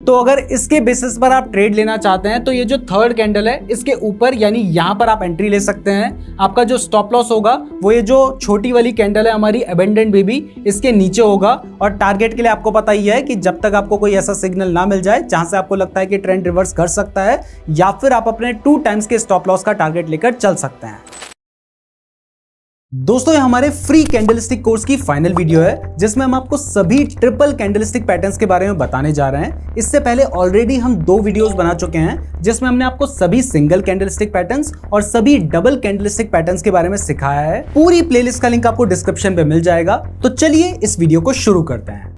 तो अगर इसके बेसिस पर आप ट्रेड लेना चाहते हैं तो ये जो थर्ड कैंडल है इसके ऊपर यानी यहाँ पर आप एंट्री ले सकते हैं। आपका जो स्टॉप लॉस होगा वो ये जो छोटी वाली कैंडल है हमारी अबेंडेंट बेबी, इसके नीचे होगा। और टारगेट के लिए आपको पता ही है कि जब तक आपको कोई ऐसा सिग्नल ना मिल जाए जहां से आपको लगता है कि ट्रेंड रिवर्स कर सकता है, या फिर आप अपने 2 टाइम्स के स्टॉप लॉस का टारगेट लेकर चल सकते हैं। दोस्तों ये हमारे फ्री कैंडलस्टिक कोर्स की फाइनल वीडियो है जिसमें हम आपको सभी ट्रिपल कैंडलस्टिक पैटर्न्स के बारे में बताने जा रहे हैं। इससे पहले ऑलरेडी हम 2 वीडियोस बना चुके हैं जिसमें हमने आपको सभी सिंगल कैंडलस्टिक पैटर्न्स और सभी डबल कैंडलस्टिक पैटर्न्स के बारे में सिखाया है। पूरी प्लेलिस्ट का लिंक आपको डिस्क्रिप्शन पे मिल जाएगा। तो चलिए इस वीडियो को शुरू करते हैं।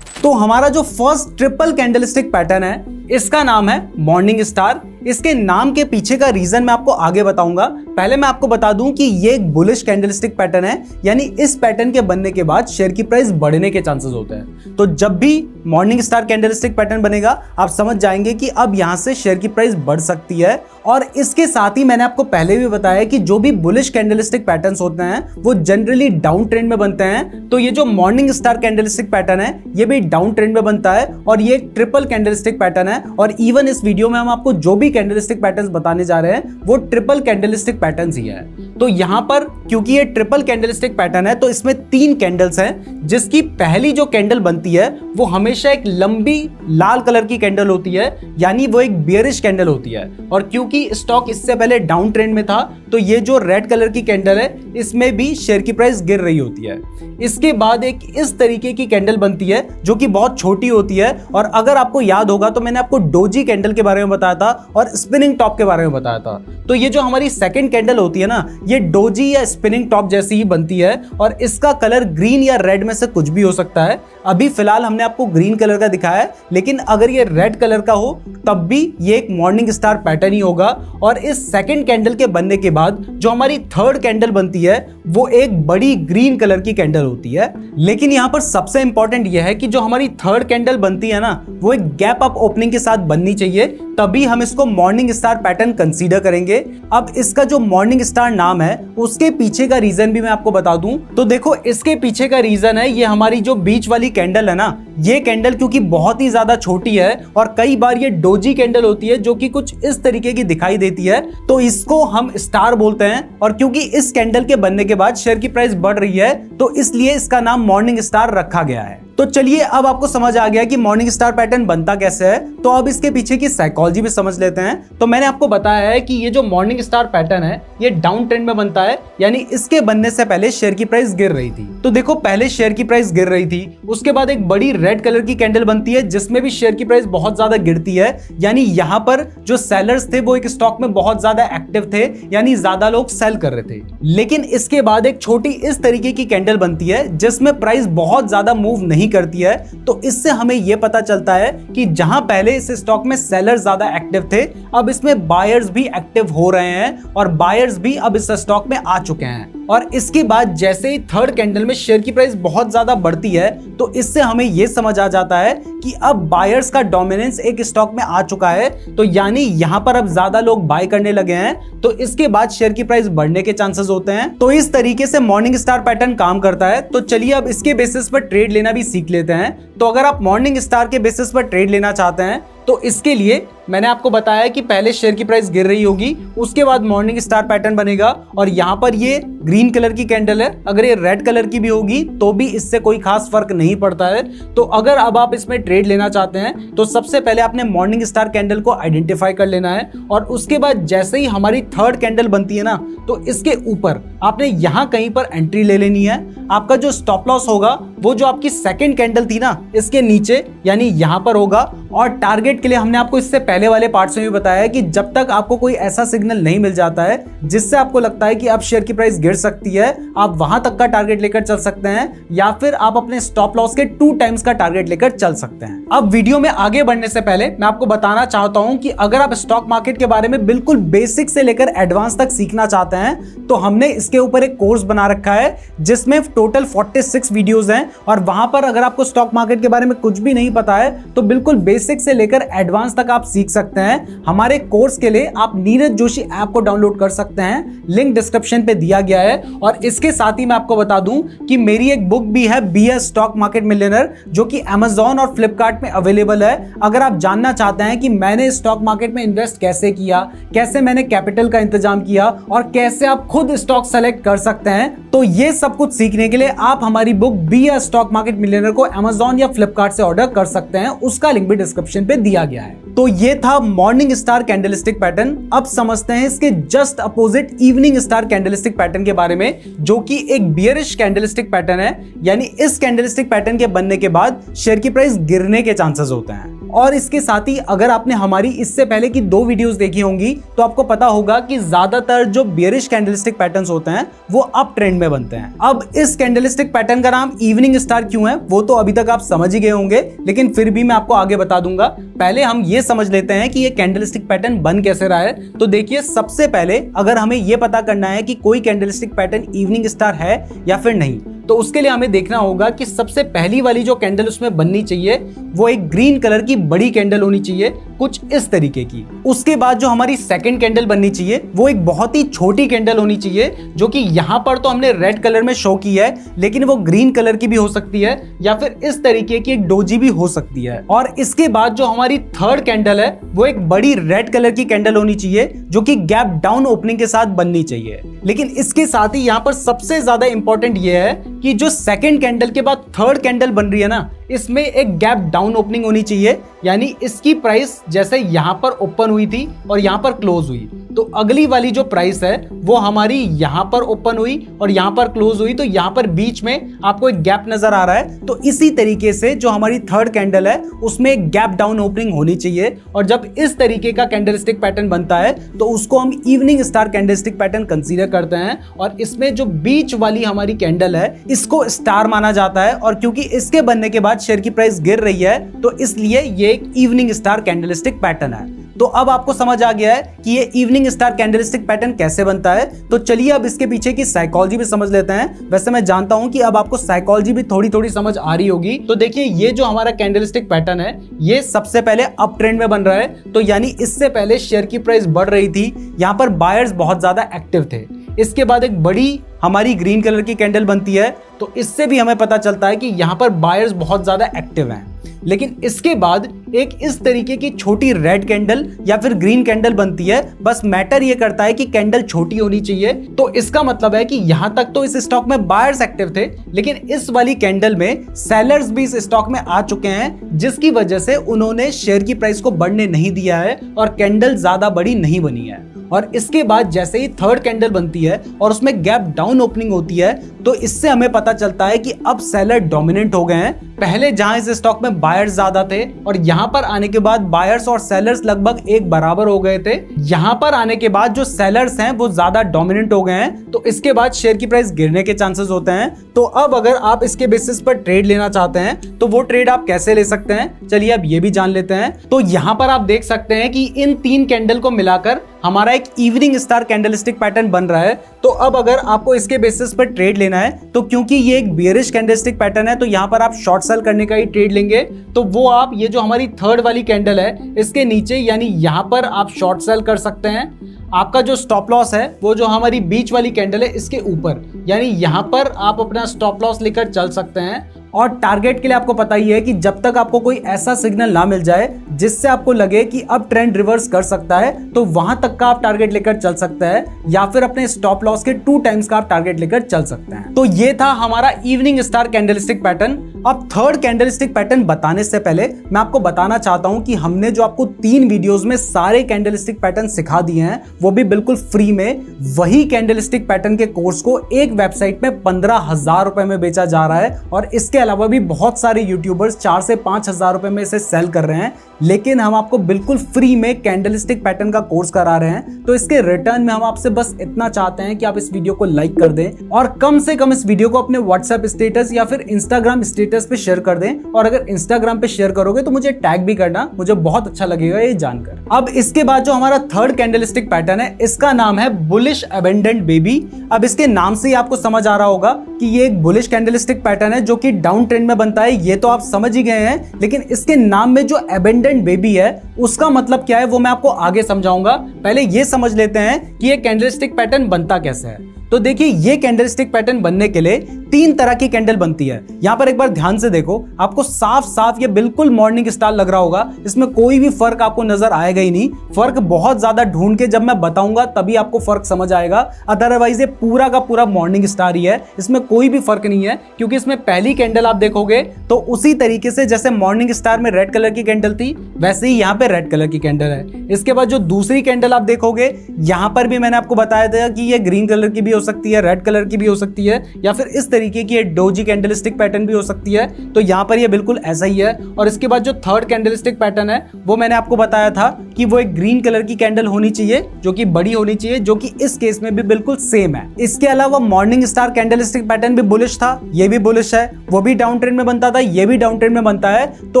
तो हमारा जो फर्स्ट ट्रिपल कैंडलस्टिक पैटर्न है इसका नाम है मॉर्निंग स्टार। इसके नाम के पीछे का रीजन मैं आपको आगे बताऊंगा। पहले मैं आपको बता दूं कि ये एक बुलिश कैंडलस्टिक पैटर्न है, यानी इस पैटर्न के बनने के बाद शेयर की प्राइस बढ़ने के चांसेस होते हैं। तो जब भी मॉर्निंग स्टार कैंडलस्टिक पैटर्न बनेगा आप समझ जाएंगे कि अब यहां से शेयर की प्राइस बढ़ सकती है। और इसके साथ ही मैंने आपको पहले भी बताया कि जो भी बुलिश कैंडलस्टिक पैटर्न्स होते हैं वो जनरली डाउन ट्रेंड में बनते हैं। तो ये जो मॉर्निंग स्टार कैंडलस्टिक पैटर्न है ये भी डाउन ट्रेंड में बनता है और ये एक ट्रिपल कैंडलस्टिक पैटर्न है। और इवन इस वीडियो में हम आपको जो भी कैंडलस्टिक पैटर्न्स बताने जा रहे हैं वो ट्रिपल कैंडलस्टिक पैटर्न्स ही है। तो यहां पर क्योंकि ये ट्रिपल कैंडलस्टिक पैटर्न है तो इसमें 3 कैंडल्स हैं, जिसकी पहली जो कैंडल बनती है वो हमेशा एक लंबी लाल कलर की कैंडल होती है, यानी वो एक बेयरिश कैंडल होती है। और क्योंकि स्टॉक इससे पहले डाउन ट्रेंड में था तो ये जो रेड कलर की कैंडल है इसमें भी शेयर की प्राइस गिर रही होती है। इसके बाद एक इस तरीके की कैंडल बनती है जो कि बहुत छोटी होती है। और अगर आपको याद होगा तो मैंने आपको डोजी कैंडल के बारे में बताया था और स्पिनिंग टॉप के बारे में बताया था। तो ये जो हमारी सेकंड कैंडल होती है ना ये डोजी या स्पिनिंग टॉप जैसी ही बनती है और इसका कलर ग्रीन या रेड में से कुछ भी हो सकता है। अभी फिलहाल हमने आपको ग्रीन कलर का दिखाया है, लेकिन अगर ये रेड कलर का हो तब भी ये एक मॉर्निंग स्टार पैटर्न ही होगा। और इस सेकंड कैंडल के बनने के बाद जो हमारी थर्ड कैंडल बनती है वो एक बड़ी ग्रीन कलर की कैंडल होती है। लेकिन यहां पर सबसे इंपॉर्टेंट यह है कि जो हमारी थर्ड कैंडल बनती है ना वो एक गैप अप ओपनिंग के साथ बननी चाहिए, तभी हम इसको मॉर्निंग स्टार पैटर्न कंसीडर करेंगे। अब इसका जो मॉर्निंग स्टार नाम है उसके पीछे का रीजन भी मैं आपको बता दूं। तो देखो इसके पीछे का रीजन है ये हमारी जो बीच वाली कैंडल है ना, ये कैंडल क्योंकि बहुत ही ज्यादा छोटी है और कई बार ये डोजी कैंडल होती है जो कि कुछ इस तरीके की दिखाई देती है, तो इसको हम स्टार बोलते हैं। और क्योंकि इस कैंडल के बनने के बाद शेयर की प्राइस बढ़ रही है तो इसलिए इसका नाम मॉर्निंग स्टार रखा गया है। तो चलिए अब आपको समझ आ गया कि मॉर्निंग स्टार पैटर्न बनता कैसे है, तो अब इसके पीछे की साइकोलॉजी भी समझ लेते हैं। तो मैंने आपको बताया है कि ये जो मॉर्निंग स्टार पैटर्न है ये डाउन ट्रेंड में बनता है, यानी इसके बनने से पहले शेयर की प्राइस गिर रही थी। तो देखो पहले शेयर की प्राइस गिर रही थी, उसके बाद एक बड़ी रेड कलर की कैंडल बनती है जिसमें भी शेयर की प्राइस बहुत ज्यादा गिरती है, यानी यहां पर जो सेलर्स थे वो एक स्टॉक में बहुत ज्यादा एक्टिव थे, यानी ज्यादा लोग सेल कर रहे थे। लेकिन इसके बाद एक छोटी इस तरीके की कैंडल बनती है जिसमें प्राइस बहुत ज्यादा मूव नहीं करती है। तो इससे हमें यह पता चलता है कि जहां पहले इस स्टॉक में सेलर्स ज्यादा एक्टिव थे अब इसमें बायर्स भी एक्टिव हो रहे हैं और बायर्स भी अब इस स्टॉक में आ चुके हैं। और इसके बाद जैसे ही थर्ड कैंडल में शेयर की प्राइस बहुत ज्यादा बढ़ती है तो इससे हमें यह समझ आ जाता है कि अब बायर्स का डोमिनेंस एक स्टॉक में आ चुका है, तो यानी यहां पर अब ज्यादा लोग बाय करने लगे हैं, तो इसके बाद शेयर की प्राइस बढ़ने के चांसेस होते हैं। तो इस तरीके से मॉर्निंग स्टार पैटर्न काम करता है। तो चलिए अब इसके बेसिस पर ट्रेड लेना भी सीख लेते हैं। तो अगर आप मॉर्निंग स्टार के बेसिस पर ट्रेड लेना चाहते हैं तो इसके लिए मैंने आपको बताया कि पहले शेयर की प्राइस गिर रही होगी, उसके बाद मॉर्निंग स्टार पैटर्न बनेगा और यहां पर ये ग्रीन कलर की कैंडल है, अगर ये रेड कलर की भी होगी तो भी इससे कोई खास फर्क नहीं पड़ता है। तो अगर अब आप इसमें ट्रेड लेना चाहते हैं तो सबसे पहले आपने मॉर्निंग स्टार कैंडल को आइडेंटिफाई कर लेना है और उसके बाद जैसे ही हमारी थर्ड कैंडल बनती है ना तो इसके ऊपर आपने यहां कहीं पर एंट्री ले लेनी है। आपका जो स्टॉप लॉस होगा वो जो आपकी सेकंड कैंडल थी ना इसके नीचे यानी यहां पर होगा। और टारगेट के लिए हमने आपको इससे पहले वाले पार्ट्स में भी बताया कि जब तक आपको कोई ऐसा सिग्नल नहीं मिल जाता है जिससे आपको लगता है कि अब शेयर की प्राइस गिर सकती है, आप वहां तक का टारगेट लेकर चल सकते हैं या फिर आप अपने स्टॉप लॉस के 2 टाइम्स का टारगेट लेकर चल सकते हैं। अब वीडियो में आगे बढ़ने से पहले मैं आपको बताना चाहता हूं कि अगर आप स्टॉक मार्केट के बारे में बिल्कुल बेसिक से लेकर एडवांस तक सीखना चाहते हैं तो हमने इसके ऊपर एक कोर्स बना रखा है जिसमें टोटल 46 वीडियोस हैं और वहां पर अगर आपको स्टॉक मार्केट के बारे में कुछ भी नहीं पता है तो बिल्कुल बेसिक से लेकर एडवांस तक आप सीख सीख सकते हैं। हमारे कोर्स के लिए आप नीरज जोशी ऐप को डाउनलोड कर सकते हैं, लिंक डिस्क्रिप्शन पे दिया गया है। और इसके साथ ही मैं आपको बता दूं कि मेरी एक बुक भी है, बी ए स्टॉक मार्केट मिलियनेयर, जो कि Amazon और फ्लिपकार्ट में अवेलेबल है। अगर आप जानना चाहते हैं कि मैंने स्टॉक मार्केट में इन्वेस्ट कैसे किया, कैसे मैंने कैपिटल का इंतजाम किया और कैसे आप खुद स्टॉक सेलेक्ट कर सकते हैं, तो ये सब कुछ सीखने के लिए आप हमारी बुक बी ए स्टॉक मार्केट मिलियनेयर को Amazon या फ्लिपकार्ट से ऑर्डर कर सकते हैं। उसका लिंक भी डिस्क्रिप्शन पे दिया गया है। तो ये था मॉर्निंग स्टार कैंडलस्टिक पैटर्न। अब समझते हैं इसके just opposite evening star candlestick pattern के बारे में, जो कि एक बियरिश कैंडलस्टिक पैटर्न है। यानी इस कैंडलस्टिक पैटर्न के बनने के बाद शेयर की प्राइस गिरने के चांसेस होते हैं। और इसके साथ ही अगर आपने हमारी इससे पहले की 2 वीडियोस देखी होंगी तो आपको पता होगा कि ज्यादातर जो बियरिश कैंडलस्टिक पैटर्न्स होते हैं वो अप ट्रेंड में बनते हैं। अब इस कैंडलस्टिक पैटर्न का नाम इवनिंग स्टार क्यों है वो तो अभी तक आप समझ ही गए होंगे, लेकिन फिर भी मैं आपको आगे बता दूंगा। पहले हम ये समझ लेते हैं कि ये कैंडलस्टिक पैटर्न बन कैसे रहा है। तो देखिए, सबसे पहले अगर हमें यह पता करना है कि कोई कैंडलस्टिक पैटर्न इवनिंग स्टार है या फिर नहीं, तो उसके लिए हमें देखना होगा कि सबसे पहली वाली जो कैंडल उसमें बननी चाहिए वो एक ग्रीन कलर की बड़ी कैंडल होनी चाहिए, कुछ इस तरीके की। उसके बाद जो हमारी सेकंड कैंडल बननी चाहिए वो एक बहुत ही छोटी कैंडल होनी चाहिए, जो कि यहां पर तो हमने रेड कलर में शो की है, लेकिन वो ग्रीन कलर की भी हो सकती है या फिर इस तरीके की एक डोजी भी हो सकती है। और इसके बाद जो हमारी थर्ड कैंडल है वो एक बड़ी रेड कलर की कैंडल होनी चाहिए, जो कि गैप डाउन ओपनिंग के साथ बननी चाहिए। लेकिन इसके साथ ही यहां पर सबसे ज्यादा इंपॉर्टेंट ये है कि जो सेकंड कैंडल के बाद थर्ड कैंडल बन रही है ना, इसमें एक गैप डाउन ओपनिंग होनी चाहिए। यानी इसकी प्राइस जैसे यहां पर ओपन हुई थी और यहां पर क्लोज हुई, तो अगली वाली जो प्राइस है वो हमारी यहां पर ओपन हुई और यहां पर क्लोज हुई, तो यहां पर बीच में आपको एक गैप नजर आ रहा है। तो इसी तरीके से जो हमारी थर्ड कैंडल है उसमें एक गैप डाउन ओपनिंग होनी चाहिए। और जब इस तरीके का कैंडलस्टिक पैटर्न बनता है तो उसको हम evening star candlestick pattern consider करते हैं। और इसमें जो बीच वाली हमारी कैंडल है इसको स्टार माना जाता है। और क्योंकि इसके बनने के बाद शेयर की प्राइस गिर रही है, तो इसलिए ये एक इवनिंग स्टार कैंडलस्टिक पैटर्न है। तो अब आपको समझ आ गया है कि ये इवनिंग स्टार कैंडलस्टिक पैटर्न कैसे बनता है। तो चलिए अब इसके पीछे की साइकोलॉजी भी समझ लेते हैं। वैसे मैं जानता हूं कि अब आपको साइकोलॉजी भी थोड़ी थोड़ी समझ आ रही होगी। तो देखिए, ये जो हमारा कैंडलस्टिक पैटर्न है ये सबसे पहले अप ट्रेंड में बन रहा है। तो यानी इससे पहले शेयर की प्राइस बढ़ रही थी, यहां पर बायर्स बहुत ज्यादा एक्टिव थे। इसके बाद एक बड़ी हमारी ग्रीन कलर की कैंडल बनती है, तो इससे भी हमें पता चलता है कि यहां पर बायर्स बहुत ज्यादा एक्टिव हैं। लेकिन इसके बाद एक इस तरीके की छोटी रेड कैंडल या फिर ग्रीन कैंडल बनती है। बस मैटर ये करता है कि कैंडल छोटी होनी चाहिए। तो इसका मतलब है कि यहां तक तो इस स्टॉक में बायर्स एक्टिव थे, लेकिन इस वाली कैंडल में सेलर्स भी इस स्टॉक में आ चुके हैं, जिसकी वजह से उन्होंने शेयर की प्राइस को बढ़ने नहीं दिया है और कैंडल ज्यादा बड़ी नहीं बनी है। और इसके बाद जैसे ही थर्ड कैंडल बनती है और उसमें गैप डाउन ओपनिंग होती है, तो इससे हमें पता चलता है कि अब सेलर डोमिनेंट हो गए हैं। पहले जहां इस स्टॉक में बायर्स ज्यादा थे और यहां पर आने के बाद बायर्स और सेलर्स लगभग एक बराबर हो गए थे, यहां पर आने के बाद जो सेलर्स हैं वो ज्यादा डोमिनेंट हो गए हैं। तो इसके बाद शेयर की प्राइस गिरने के चांसेस होते हैं। तो अब अगर आप इसके बेसिस पर ट्रेड लेना चाहते हैं तो वो ट्रेड आप कैसे ले सकते हैं, चलिए अब ये भी जान लेते हैं। तो यहां पर आप देख सकते हैं कि इन 3 कैंडल को मिलाकर हमारा एक इवनिंग स्टार कैंडलस्टिक पैटर्न बन रहा है। तो अब अगर आपको इसके बेसिस पर ट्रेड लेना है, तो क्योंकि ये एक बियरिश कैंडलस्टिक पैटर्न है, तो यहां पर आप शॉर्ट सेल करने का ही ट्रेड लेंगे। तो वो आप ये जो हमारी थर्ड वाली कैंडल है इसके नीचे, यानी यहां पर आप शॉर्ट सेल कर सकते हैं। आपका जो स्टॉप लॉस है वो जो हमारी बीच वाली कैंडल है इसके ऊपर, यानी यहां पर आप अपना स्टॉप लॉस लेकर चल सकते हैं। और टारगेट के लिए आपको पता ही है कि जब तक आपको कोई ऐसा सिग्नल ना मिल जाए जिससे आपको लगे कि अब ट्रेंड रिवर्स कर सकता है, तो वहां तक का आप टारगेट लेकर चल सकते हैं, या फिर अपने स्टॉप लॉस के 2 टाइम्स का आप टारगेट लेकर चल सकते हैं। तो ये था हमारा इवनिंग स्टार कैंडलस्टिक पैटर्न। अब थर्ड कैंडलस्टिक पैटर्न बताने से पहले मैं आपको बताना चाहता हूं कि हमने जो आपको 3 वीडियोस में सारे कैंडलस्टिक पैटर्न सिखा दिए हैं, वो भी बिल्कुल फ्री में। वही कैंडलस्टिक पैटर्न के कोर्स को एक वेबसाइट में 15,000 रुपए में बेचा जा रहा है, और इसके अलावा भी बहुत सारे यूट्यूबर्स 4 से 5,000 रुपए में इसे सेल कर रहे हैं। लेकिन हम आपको बिल्कुल फ्री में कैंडलस्टिक पैटर्न का कोर्स करा रहे हैं। तो इसके रिटर्न में हम आपसे बस इतना चाहते हैं कि आप इस वीडियो को लाइक कर दें, और कम से कम इस वीडियो को अपने व्हाट्सएप स्टेटस या फिर इंस्टाग्राम स्टेटस पे शेयर कर दें। और अगर इंस्टाग्राम पे शेयर करोगे तो मुझे टैग भी करना, मुझे बहुत अच्छा लगेगा ये जानकर। अब इसके बाद जो हमारा थर्ड कैंडलस्टिक पैटर्न है, इसका नाम है बुलिश अबेंडेंट बेबी। अब इसके नाम से ही आपको समझ आ रहा होगा कि ये एक बुलिश कैंडलस्टिक पैटर्न है जो कि डाउन डाउन ट्रेंड में बनता है ये तो आप समझ ही गए हैं, लेकिन इसके नाम में जो अबेंडेंट बेबी है उसका मतलब क्या है वो मैं आपको आगे समझाऊंगा। पहले ये समझ लेते हैं कि ये कैंडलस्टिक पैटर्न बनता कैसे है। तो देखिए, ये कैंडलस्टिक पैटर्न बनने के लिए 3 तरह की कैंडल बनती है। यहां पर एक बार ध्यान से देखो, आपको साफ साफ ये बिल्कुल मॉर्निंग स्टार लग रहा होगा, इसमें कोई भी फर्क आपको नजर आएगा ही नहीं। फर्क बहुत ज्यादा ढूंढ के जब मैं बताऊंगा तभी आपको फर्क समझ आएगा, अदरवाइज ये पूरा का पूरा मॉर्निंग स्टार ही है, इसमें कोई भी फर्क नहीं है। क्योंकि इसमें पहली कैंडल आप देखोगे तो उसी तरीके से जैसे मॉर्निंग स्टार में रेड कलर की कैंडल थी वैसे ही यहाँ पे रेड कलर की कैंडल है। इसके बाद जो दूसरी कैंडल आप देखोगे, यहां पर भी मैंने आपको बताया था कि ये ग्रीन कलर की भी हो सकती है, रेड कलर की भी हो सकती है, या फिर इस तरीके की डोजी कैंडलस्टिक पैटर्न भी हो सकती है। तो यहां पर ये बिल्कुल ऐसा ही है। और इसके बाद जो थर्ड कैंडलस्टिक पैटर्न है वो मैंने आपको बताया था कि वो एक ग्रीन कलर की कैंडल होनी चाहिए जो कि बड़ी होनी चाहिए, जो कि इस केस में भी बिल्कुल सेम है। इसके अलावा मॉर्निंग स्टार कैंडलस्टिक पैटर्न भी बुलिश था, ये भी बुलिश है, वो भी डाउन ट्रेंड में बनता था, ये भी डाउन ट्रेंड में बनता है। तो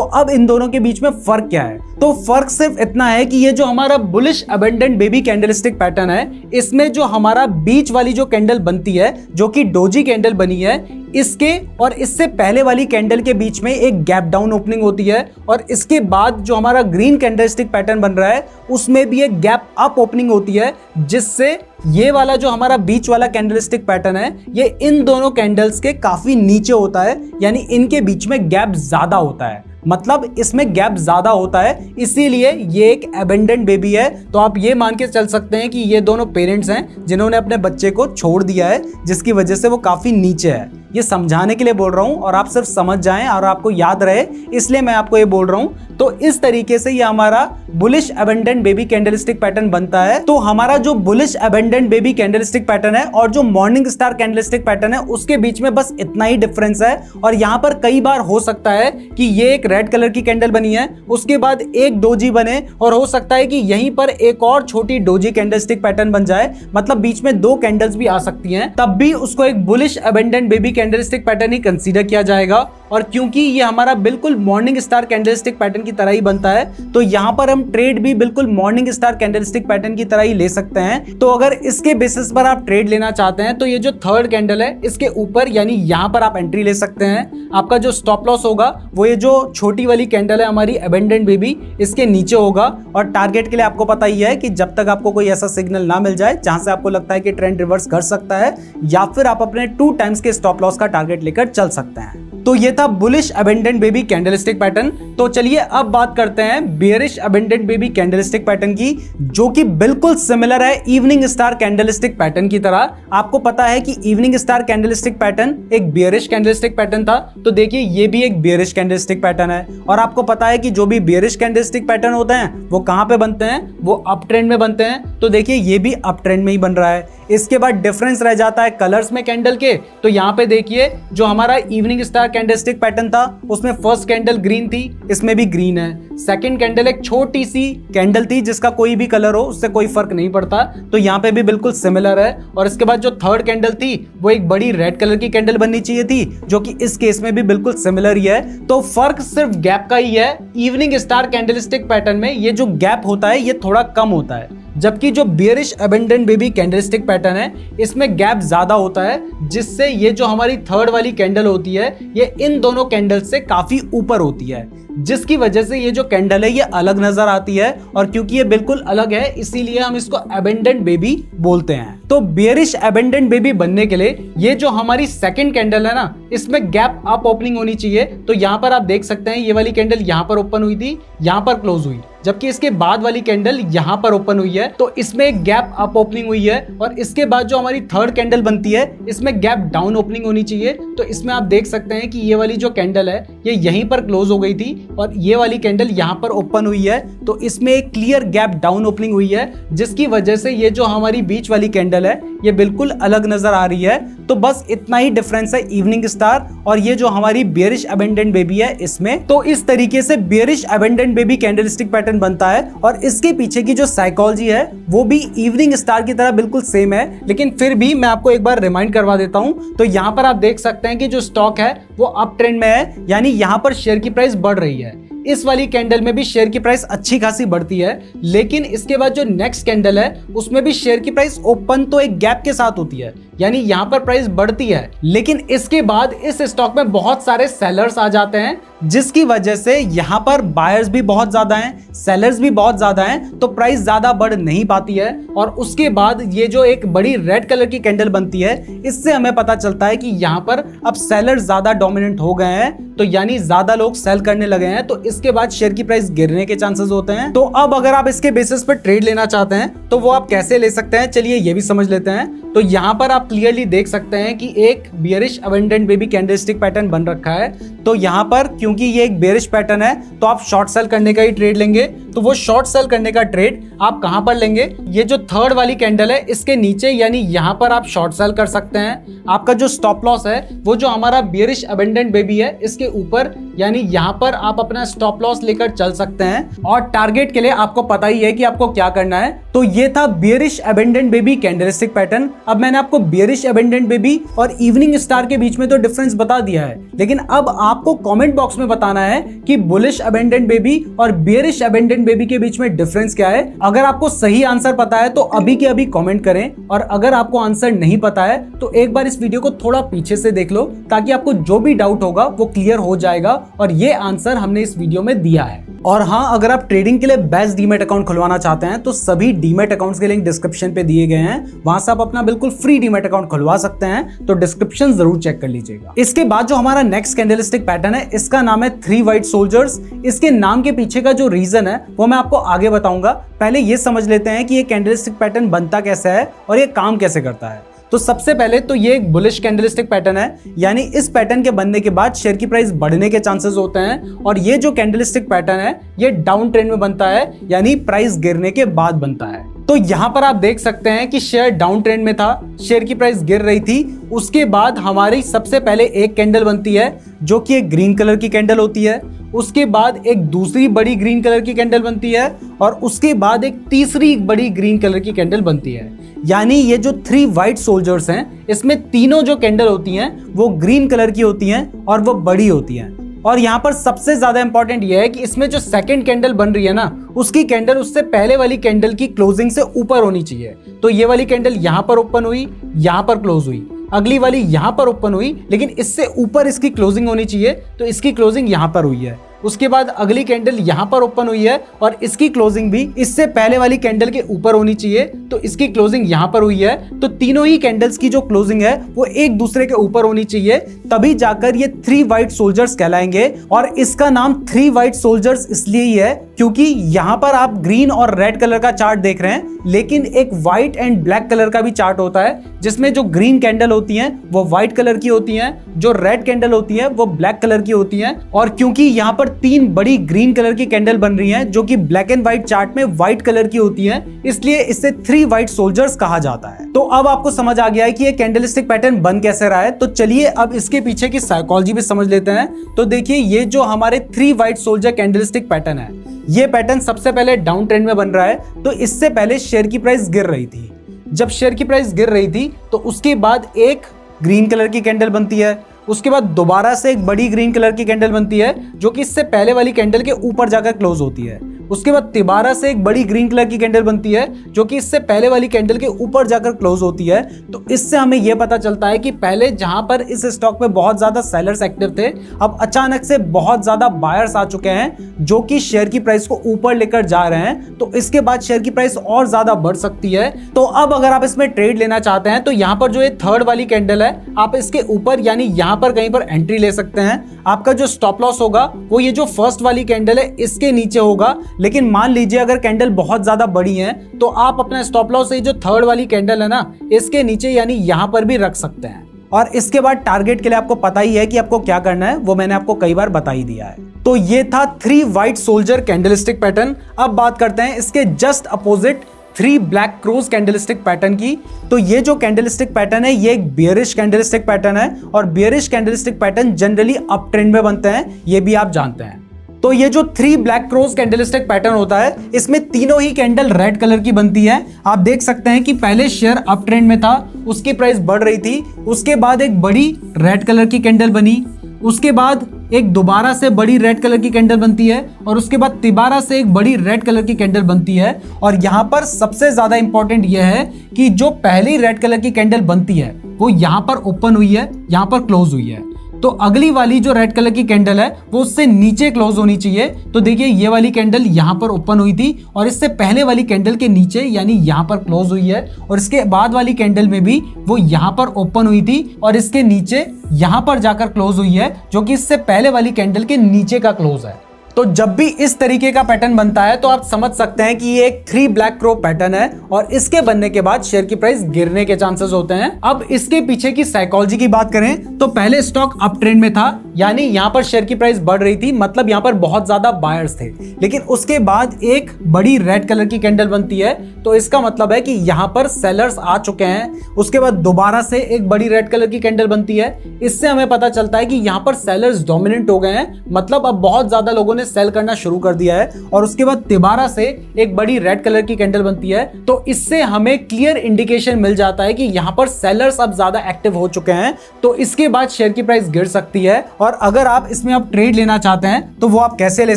अब इन दोनों के बीच में फर्क क्या है? तो फर्क सिर्फ इतना है कि ये जो हमारा bullish abandoned baby candlestick pattern है, इसमें जो हमारा बीच वाली जो कैंडल बनती है जो कि डोजी कैंडल बनी है, इसके और इससे पहले वाली कैंडल के बीच में एक गैप डाउन ओपनिंग होती है, और इसके बाद जो हमारा ग्रीन कैंडलस्टिक पैटर्न बन रहा है उसमें भी एक गैप अप ओपनिंग होती है, जिससे ये वाला जो हमारा बीच वाला कैंडलस्टिक पैटर्न है ये इन दोनों कैंडल्स के काफी नीचे होता है, यानी इनके बीच में गैप ज्यादा होता है। मतलब इसमें गैप ज्यादा होता है, इसीलिए ये एक अबेंडेंट बेबी है। तो आप ये मान के चल सकते हैं कि ये दोनों पेरेंट्स हैं जिन्होंने अपने बच्चे को छोड़ दिया है, जिसकी वजह से वो काफी नीचे है। ये समझाने के लिए बोल रहा हूं और आप सिर्फ समझ जाएं और आपको याद रहे, इसलिए मैं आपको ये बोल रहा हूं। तो इस तरीके से ये हमारा bullish abandoned baby candlestick pattern बनता है। तो हमारा जो bullish abandoned baby candlestick pattern है और जो मॉर्निंग स्टार कैंडलस्टिक पैटर्न है उसके बीच में बस इतना ही डिफरेंस है। और यहां पर कई बार हो सकता है कि ये एक रेड कलर की कैंडल बनी है, उसके बाद एक डोजी बने, और हो सकता है कि यहीं पर एक और छोटी डोजी कैंडलस्टिक पैटर्न बन जाए, मतलब बीच में 2 कैंडल्स भी आ सकती हैं, तब भी उसको एक bullish abandoned baby candlestick pattern ही कंसीडर किया जाएगा। और क्योंकि ये हमारा बिल्कुल मॉर्निंग स्टार कैंडलस्टिक पैटर्न की तरह ही बनता है, तो यहां पर हम ट्रेड भी बिल्कुल मॉर्निंग स्टार कैंडलस्टिक पैटर्न की तरह ही ले सकते हैं। तो अगर इसके बेसिस पर आप ट्रेड लेना चाहते हैं तो ये जो थर्ड कैंडल है इसके ऊपर, यानी यहां पर आप एंट्री ले सकते हैं। आपका जो स्टॉप लॉस होगा वो ये जो छोटी वाली कैंडल है हमारी अबेंडेंट बेबी, इसके नीचे होगा। और टारगेट के लिए आपको पता ही है कि जब तक आपको कोई ऐसा सिग्नल ना मिल जाए जहां से आपको लगता है कि ट्रेंड रिवर्स कर सकता है, या फिर आप अपने 2 टाइम्स के स्टॉप लॉस का टारगेट लेकर चल सकते हैं। तो ये था bullish abandoned baby candlestick pattern. तो चलिए अब बात करते हैं bearish abandoned baby candlestick pattern की, जो कि बिल्कुल सिमिलर है इवनिंग स्टार कैंडलस्टिक पैटर्न की तरह। आपको पता है कि इवनिंग स्टार कैंडलस्टिक पैटर्न एक बेयरिश कैंडलस्टिक पैटर्न था, तो देखिए ये भी एक बेयरिश कैंडलस्टिक पैटर्न है। और आपको पता है कि जो भी बेयरिश कैंडलस्टिक पैटर्न होते हैं वो कहां पे बनते हैं, वो अप ट्रेंड में बनते हैं। तो देखिए ये भी अप ट्रेंड में ही बन रहा है। इसके बाद डिफरेंस रह जाता है कलर्स में कैंडल के। तो यहां पे देखिए जो हमारा इवनिंग स्टार कैंडलस्टिक पैटर्न था उसमें फर्स्ट कैंडल ग्रीन थी, इसमें भी ग्रीन है। सेकंड कैंडल एक छोटी सी कैंडल थी जिसका कोई भी कलर हो उससे कोई फर्क नहीं पड़ता, तो यहां पे भी बिल्कुल सिमिलर है। और इसके बाद जो थर्ड कैंडल थी वो एक बड़ी रेड कलर की कैंडल बननी चाहिए थी, जो कि इस केस में भी बिल्कुल सिमिलर ही है। तो फर्क सिर्फ गैप का ही है। इवनिंग स्टार कैंडलस्टिक पैटर्न में ये जो गैप होता है ये थोड़ा कम होता है, जबकि जो bearish abandoned baby candlestick pattern है इसमें गैप ज्यादा होता है, जिससे ये जो हमारी थर्ड वाली कैंडल होती है ये इन दोनों कैंडल से काफी ऊपर होती है, जिसकी वजह से ये जो कैंडल है ये अलग नजर आती है। और क्योंकि ये बिल्कुल अलग है इसीलिए हम इसको अबेंडेंट बेबी बोलते हैं। तो बेयरिश अबेंडेंट बेबी बनने के लिए ये जो हमारी सेकंड कैंडल है ना, इसमें गैप अप ओपनिंग होनी चाहिए। तो यहां पर आप देख सकते हैं ये वाली कैंडल यहां पर ओपन हुई थी, यहां पर क्लोज हुई, जबकि इसके बाद वाली कैंडल यहां पर ओपन हुई है, तो इसमें एक गैप अप ओपनिंग हुई है। और इसके बाद जो हमारी थर्ड कैंडल बनती है इसमें गैप डाउन ओपनिंग होनी चाहिए। तो इसमें आप देख सकते हैं कि ये वाली जो कैंडल है ये यहीं पर क्लोज हो गई थी और ये वाली कैंडल यहां पर ओपन हुई है, तो इसमें एक क्लियर गैप डाउन ओपनिंग हुई है, जिसकी वजह से ये जो हमारी बीच वाली कैंडल है ये बिल्कुल अलग नजर आ रही है। तो बस इतना ही डिफरेंस है इवनिंग स्टार और ये जो हमारी बेयरिश अबेंडेंट बेबी है इसमें। तो इस तरीके से bearish abandoned baby candlestick pattern बनता है और इसके पीछे की जो साइकोलॉजी है वो भी इवनिंग स्टार की तरह बिल्कुल सेम है। लेकिन फिर भी मैं आपको एक बार रिमाइंड करवा देता हूं। तो यहां पर आप देख सकते हैं कि जो स्टॉक है वो अप ट्रेंड में है, यानी यहां पर शेयर की प्राइस बढ़ रही है। इस वाली कैंडल में भी शेयर की प्राइस अच्छी खासी बढ़ती है, लेकिन इसके बाद जो नेक्स्ट कैंडल है उसमें भी शेयर की प्राइस ओपन तो एक गैप के साथ होती है, यानी यहाँ पर प्राइस बढ़ती है, लेकिन इसके बाद इस स्टॉक में बहुत सारे सेलर्स आ जाते हैं, जिसकी वजह से यहाँ पर बायर्स भी बहुत ज्यादा हैं, सेलर्स भी बहुत ज्यादा हैं, तो प्राइस ज्यादा बढ़ नहीं पाती है। और उसके बाद ये जो एक बड़ी रेड कलर की कैंडल बनती है, इससे हमें पता चलता है कि यहाँ पर अब सेलर ज्यादा डोमिनेंट हो गए हैं, तो यानी ज्यादा लोग सेल करने लगे हैं, तो इसके बाद शेयर की प्राइस गिरने के चांसेस होते हैं। तो अब अगर आप इसके बेसिस पर ट्रेड लेना चाहते हैं तो वो आप कैसे ले सकते हैं, चलिए ये भी समझ लेते हैं। तो यहाँ पर आप क्लियरली देख सकते हैं कि एक bearish abundant baby candlestick pattern बन रखा है। तो यहाँ पर क्योंकि ये एक बेरिश पैटर्न है, तो आप शॉर्ट सेल करने का ही ट्रेड लेंगे। तो वो शॉर्ट सेल करने का ट्रेड आप कहां पर लेंगे, ये जो थर्ड वाली कैंडल है इसके नीचे, यानी यहां पर आप शॉर्ट सेल कर सकते हैं। आपका जो स्टॉप लॉस है वो जो हमारा बियरिश अबंडेंट बेबी है इसके ऊपर, यानी यहां पर आप अपना स्टॉप लॉस लेकर चल सकते हैं। और टारगेट के लिए आपको पता ही है कि आपको क्या करना है। तो ये था bearish abundant baby candlestick pattern. अब मैंने आपको बियरिश अबंडेंट बेबी और इवनिंग स्टार के बीच में तो डिफरेंस बता दिया है, लेकिन अब आपको कमेंट बॉक्स में बताना है कि बुलिश अबंडेंट बेबी और बियरिश अबंडेंट बेबी के बीच में डिफरेंस क्या है। अगर आपको सही आंसर पता है तो अभी के अभी कमेंट करें, और अगर आपको आंसर नहीं पता है तो एक बार इस वीडियो को थोड़ा पीछे से देख लो, ताकि आपको जो भी डाउट होगा वो क्लियर हो जाएगा। और ये आंसर हमने इस वीडियो में दिया है। और हाँ, अगर आप ट्रेडिंग के लिए बेस्ट डीमैट अकाउंट खुलवाना चाहते हैं तो सभी डीमैट अकाउंट्स के लिंक डिस्क्रिप्शन पे दिए गए हैं, वहां से आप अपना बिल्कुल फ्री डीमैट अकाउंट खुलवा सकते हैं, तो डिस्क्रिप्शन जरूर चेक कर लीजिएगा। इसके बाद जो हमारा नेक्स्ट कैंडलस्टिक पैटर्न है, इसका नाम है 3 व्हाइट सोल्जर्स। इसके नाम के पीछे का जो रीजन है वो मैं आपको आगे बताऊंगा। पहले ये समझ लेते हैं कि ये कैंडलस्टिक पैटर्न बनता कैसे है और ये काम कैसे करता है। तो सबसे पहले तो ये एक बुलिश कैंडलस्टिक पैटर्न है, यानी इस पैटर्न के बनने के बाद शेयर की प्राइस बढ़ने के चांसेस होते हैं। और ये जो कैंडलस्टिक पैटर्न है ये डाउन ट्रेंड में बनता है, यानी प्राइस गिरने के बाद बनता है। तो यहां पर आप देख सकते हैं कि शेयर डाउन ट्रेंड में था, शेयर की प्राइस गिर रही थी। उसके बाद हमारी सबसे पहले एक कैंडल बनती है जो कि एक ग्रीन कलर की कैंडल होती है। उसके बाद एक दूसरी बड़ी ग्रीन कलर की कैंडल बनती है, और उसके बाद एक तीसरी बड़ी ग्रीन कलर की कैंडल बनती है। यानी ये जो 3 व्हाइट सोल्जर्स हैं, इसमें तीनों जो कैंडल होती हैं वो ग्रीन कलर की होती हैं और वो बड़ी होती हैं। और यहाँ पर सबसे ज्यादा इंपॉर्टेंट ये है कि इसमें जो सेकंड कैंडल बन रही है ना, उसकी कैंडल उससे पहले वाली कैंडल की क्लोजिंग से ऊपर होनी चाहिए। तो ये वाली कैंडल यहाँ पर ओपन हुई, यहाँ पर क्लोज हुई, अगली वाली यहाँ पर ओपन हुई, लेकिन इससे ऊपर इसकी क्लोजिंग होनी चाहिए, तो इसकी क्लोजिंग यहाँ पर हुई है। उसके बाद अगली कैंडल यहाँ पर ओपन हुई है और इसकी क्लोजिंग भी इससे पहले वाली कैंडल के ऊपर होनी चाहिए, तो इसकी क्लोजिंग यहाँ पर हुई है। तो तीनों ही कैंडल्स की जो क्लोजिंग है वो एक दूसरे के ऊपर होनी चाहिए, तभी जाकर ये 3 व्हाइट सोल्जर्स कहलाएंगे। और इसका नाम 3 व्हाइट सोल्जर्स इसलिए ही है क्योंकि यहाँ पर आप ग्रीन और रेड कलर का चार्ट देख रहे हैं, लेकिन एक व्हाइट एंड ब्लैक कलर का भी चार्ट होता है, जिसमें जो ग्रीन कैंडल होती हैं वो व्हाइट कलर की होती हैं, जो रेड कैंडल होती है वो ब्लैक कलर की होती हैं। और क्योंकि यहाँ पर 3 बड़ी ग्रीन कलर की कैंडल बन रही हैं जो कि ब्लैक एंड व्हाइट चार्ट में व्हाइट कलर की होती हैं, इसलिए इसे 3 व्हाइट सोल्जर्स कहा जाता है। तो अब आपको समझ आ गया है कि ये कैंडलस्टिक पैटर्न बन कैसे रहा है। तो चलिए अब इसके पीछे की साइकोलॉजी भी समझ लेते हैं। तो देखिए, ये जो हमारे 3 व्हाइट सोल्जर कैंडलस्टिक पैटर्न है, ये पैटर्न सबसे पहले डाउन ट्रेंड में बन रहा है। तो इससे पहले शेयर की प्राइस गिर रही थी। जब शेयर की प्राइस गिर रही थी तो उसके बाद एक ग्रीन कलर की कैंडल बनती है, उसके बाद दोबारा से एक बड़ी ग्रीन कलर की कैंडल बनती है जो कि इससे पहले वाली कैंडल के ऊपर जाकर क्लोज होती है। उसके बाद दोबारा से एक बड़ी ग्रीन कलर की कैंडल बनती है जो कि इससे पहले वाली कैंडल के ऊपर जाकर क्लोज होती है। तो इससे हमें यह पता चलता है कि पहले जहां पर इस स्टॉक में बहुत ज्यादा सेलर्स एक्टिव थे, अब अचानक से बहुत ज्यादा बायर्स आ चुके हैं जो कि शेयर की प्राइस को ऊपर लेकर जा रहे हैं। तो इसके बाद शेयर की प्राइस और ज्यादा बढ़ सकती है। तो अब अगर आप इसमें ट्रेड लेना चाहते हैं तो यहाँ पर जो ये थर्ड वाली कैंडल है, आप इसके ऊपर यानी यहाँ पर कहीं पर एंट्री ले सकते हैं। आपका जो स्टॉप लॉस होगा वो ये जो फर्स्ट वाली कैंडल है इसके नीचे होगा, लेकिन मान लीजिए अगर कैंडल बहुत ज्यादा बड़ी है तो आप अपना स्टॉप लॉस जो थर्ड वाली कैंडल है ना, इसके नीचे यानी यहां पर भी रख सकते हैं। और इसके बाद टारगेट के लिए आपको पता ही है कि आपको क्या करना है, वो मैंने आपको कई बार बता ही दिया है। तो ये था 3 व्हाइट सोल्जर कैंडलस्टिक पैटर्न। अब बात करते हैं इसके just opposite 3 black crows candlestick pattern की। तो ये जो कैंडलस्टिक पैटर्न है ये एक बियरिश कैंडलस्टिक पैटर्न है, और bearish candlestick pattern generally up trend में बनते हैं, ये भी आप जानते हैं। तो ये जो 3 ब्लैक क्रोज कैंडलस्टिक पैटर्न होता है, इसमें तीनों ही कैंडल रेड कलर की बनती है। आप देख सकते हैं कि पहले शेयर अप ट्रेंड में था, उसकी प्राइस बढ़ रही थी, उसके बाद एक बड़ी रेड कलर की कैंडल बनी, उसके बाद एक दोबारा से बड़ी रेड कलर की कैंडल बनती है और उसके बाद तिबारा से एक बड़ी रेड कलर की कैंडल बनती है। और यहाँ पर सबसे ज्यादा इंपॉर्टेंट यह है कि जो पहली रेड कलर की कैंडल बनती है वो यहाँ पर ओपन हुई है, यहाँ पर क्लोज हुई है। तो अगली वाली जो रेड कलर की कैंडल है वो उससे नीचे क्लोज होनी चाहिए। तो देखिए ये वाली कैंडल यहाँ पर ओपन हुई थी और इससे पहले वाली कैंडल के नीचे यानी यहाँ पर क्लोज हुई है, और इसके बाद वाली कैंडल में भी वो यहाँ पर ओपन हुई थी और इसके नीचे यहाँ पर जाकर क्लोज हुई है, जो कि इससे पहले वाली कैंडल के नीचे का क्लोज है। तो जब भी इस तरीके का पैटर्न बनता है तो आप समझ सकते हैं कि ये एक 3 ब्लैक क्रॉप पैटर्न है और इसके बनने के बाद शेयर की प्राइस गिरने के चांसेस होते हैं। अब इसके पीछे की साइकोलॉजी की बात करें तो पहले स्टॉक अप ट्रेंड में था, यानी यहाँ पर शेयर की प्राइस बढ़ रही थी, मतलब यहाँ पर बहुत ज्यादा बायर्स थे। लेकिन उसके बाद एक बड़ी रेड कलर की कैंडल बनती है तो इसका मतलब है कि यहाँ पर सेलर्स आ चुके हैं। उसके बाद दोबारा से एक बड़ी रेड कलर की कैंडल बनती है, इससे हमें पता चलता है कि यहाँ पर सेलर्स डोमिनेंट हो गए हैं, मतलब अब बहुत ज्यादा लोगों ने सेल करना शुरू कर दिया है। और उसके बाद तिबारा से एक बड़ी रेड कलर की कैंडल बनती है, तो इससे हमें क्लियर इंडिकेशन मिल जाता है कि यहाँ पर सेलर्स अब ज्यादा एक्टिव हो चुके हैं। तो इसके बाद शेयर की प्राइस गिर सकती है। और अगर आप इसमें आप ट्रेड लेना चाहते हैं तो वो आप कैसे ले